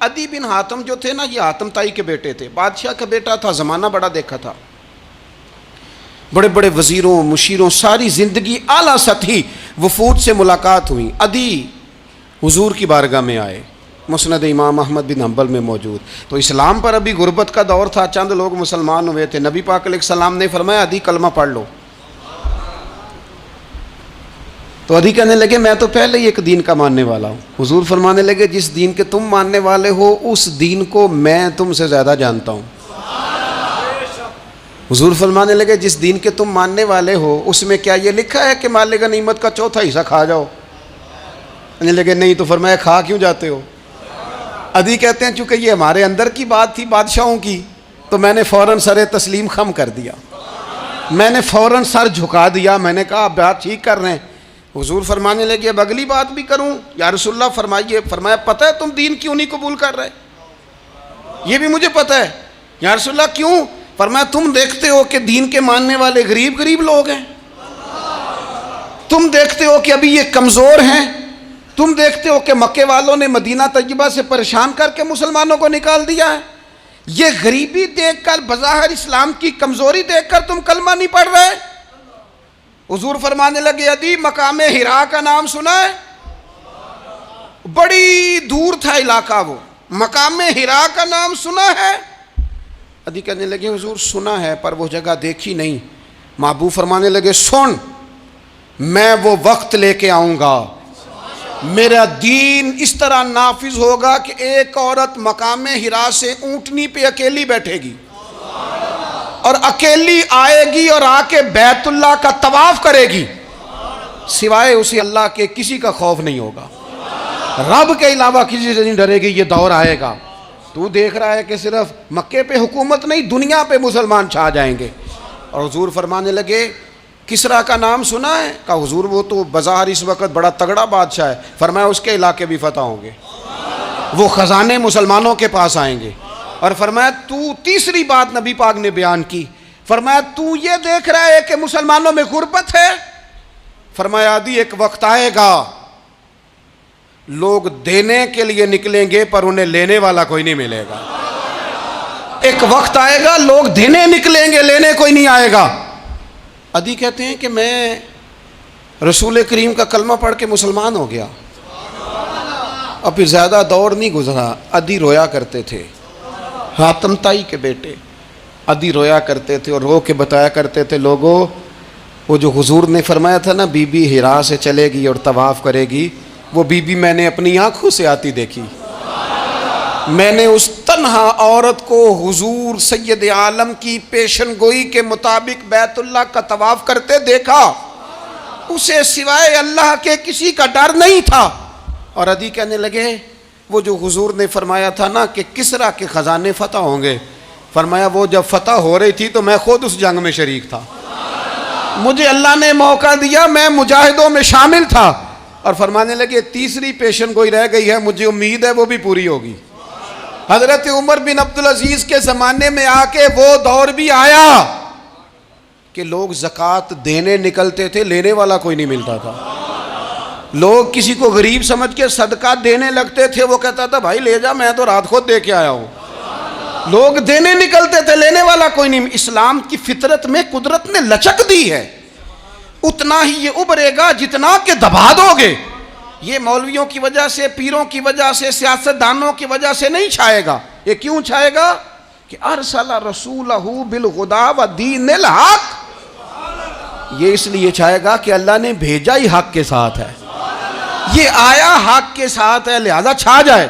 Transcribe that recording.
عدی بن حاتم جو تھے نا، یہ حاتم تائی کے بیٹے تھے، بادشاہ کا بیٹا تھا، زمانہ بڑا دیکھا تھا، بڑے بڑے وزیروں مشیروں، ساری زندگی اعلیٰ سطحی وفود سے ملاقات ہوئی۔ عدی حضور کی بارگاہ میں آئے، مسند امام احمد بن حنبل میں موجود۔ تو اسلام پر ابھی غربت کا دور تھا، چند لوگ مسلمان ہوئے تھے، نبی پاک علیہ السلام نے فرمایا عدی کلمہ پڑھ لو۔ تو عدی کہنے لگے میں تو پہلے ہی ایک دین کا ماننے والا ہوں۔ حضور فرمانے لگے جس دین کے تم ماننے والے ہو اس دین کو میں تم سے زیادہ جانتا ہوں۔ حضور فرمانے لگے جس دین کے تم ماننے والے ہو اس میں کیا یہ لکھا ہے کہ مال غنیمت کا چوتھا حصہ کھا جاؤ؟ کہنے لگے نہیں۔ تو فرمایا کھا کیوں جاتے ہو؟ عدی کہتے ہیں چونکہ یہ ہمارے اندر کی بات تھی بادشاہوں کی، تو میں نے فوراً سر تسلیم خم کر دیا، میں نے فوراً سر جھکا دیا، میں نے کہا آپ بات ٹھیک کر رہے ہیں۔ حضور فرمانے لگے اب اگلی بات بھی کروں یا رسول اللہ فرمائیے؟ فرمایا پتہ ہے تم دین کیوں نہیں قبول کر رہے؟ یہ بھی مجھے پتہ ہے۔ یا رسول اللہ کیوں؟ فرمایا تم دیکھتے ہو کہ دین کے ماننے والے غریب غریب لوگ ہیں، تم دیکھتے ہو کہ ابھی یہ کمزور ہیں، تم دیکھتے ہو کہ مکے والوں نے مدینہ طیبہ سے پریشان کر کے مسلمانوں کو نکال دیا ہے، یہ غریبی دیکھ کر بظاہر اسلام کی کمزوری دیکھ کر تم کلمہ نہیں پڑھ رہے؟ حضور فرمانے لگے عدی مقام حرا کا نام سنا ہے؟ بڑی دور تھا علاقہ وہ، مقام حرا کا نام سنا ہے؟ عدی کہنے لگے حضور سنا ہے پر وہ جگہ دیکھی نہیں۔ محبوب فرمانے لگے سن، میں وہ وقت لے کے آؤں گا، میرا دین اس طرح نافذ ہوگا کہ ایک عورت مقام حرا سے اونٹنی پہ اکیلی بیٹھے گی اور اکیلی آئے گی اور آ کے بیت اللہ کا طواف کرے گی، سوائے اسے اللہ کے کسی کا خوف نہیں ہوگا، رب کے علاوہ کسی سے نہیں ڈرے گی۔ یہ دور آئے گا، تو دیکھ رہا ہے کہ صرف مکے پہ حکومت نہیں دنیا پہ مسلمان چھا جائیں گے۔ اور حضور فرمانے لگے کسرا کا نام سنا ہے؟ کہا حضور وہ تو بظاہر اس وقت بڑا تگڑا بادشاہ ہے۔ فرمایا اس کے علاقے بھی فتح ہوں گے، وہ خزانے مسلمانوں کے پاس آئیں گے۔ اور فرمایا تو تیسری بات نبی پاک نے بیان کی، فرمایا تو یہ دیکھ رہا ہے کہ مسلمانوں میں غربت ہے؟ فرمایا عدی ایک وقت آئے گا لوگ دینے کے لیے نکلیں گے پر انہیں لینے والا کوئی نہیں ملے گا۔ ایک وقت آئے گا لوگ دینے نکلیں گے لینے کوئی نہیں آئے گا۔ عدی کہتے ہیں کہ میں رسول کریم کا کلمہ پڑھ کے مسلمان ہو گیا، اب پھر زیادہ دور نہیں گزرا، عدی رویا کرتے تھے، حاتم تائی کے بیٹے عدی رویا کرتے تھے اور رو کے بتایا کرتے تھے لوگوں وہ جو حضور نے فرمایا تھا نا بی بی حرا سے چلے گی اور طواف کرے گی، وہ بی بی میں نے اپنی آنکھوں سے آتی دیکھی، میں نے اس تنہا عورت کو حضور سید عالم کی پیشن گوئی کے مطابق بیت اللہ کا طواف کرتے دیکھا، اسے سوائے اللہ کے کسی کا ڈر نہیں تھا۔ اور عدی کہنے لگے وہ جو حضور نے فرمایا تھا نا کہ کسرا کے خزانے فتح ہوں گے، فرمایا وہ جب فتح ہو رہی تھی تو میں خود اس جنگ میں شریک تھا، مجھے اللہ نے موقع دیا، میں مجاہدوں میں شامل تھا۔ اور فرمانے لگے تیسری پیشن گوئی رہ گئی ہے، مجھے امید ہے وہ بھی پوری ہوگی۔ حضرت عمر بن عبدالعزیز کے زمانے میں آ کے وہ دور بھی آیا کہ لوگ زکوٰۃ دینے نکلتے تھے، لینے والا کوئی نہیں ملتا تھا، لوگ کسی کو غریب سمجھ کے صدقہ دینے لگتے تھے، وہ کہتا تھا بھائی لے جا میں تو رات خود دے کے آیا ہوں، لوگ دینے نکلتے تھے لینے والا کوئی نہیں۔ اسلام کی فطرت میں قدرت نے لچک دی ہے، اتنا ہی یہ ابھرے گا جتنا کہ دبا دو گے۔ یہ مولویوں کی وجہ سے، پیروں کی وجہ سے، سیاستدانوں کی وجہ سے نہیں چھائے گا۔ یہ کیوں چھائے گا کہ ارسل رسولہ بالہدی ودین الحق، یہ اس لیے چھائے گا کہ اللہ نے بھیجا ہی حق کے ساتھ ہے، یہ آیا حق کے ساتھ ہے، لہذا چھا جائے۔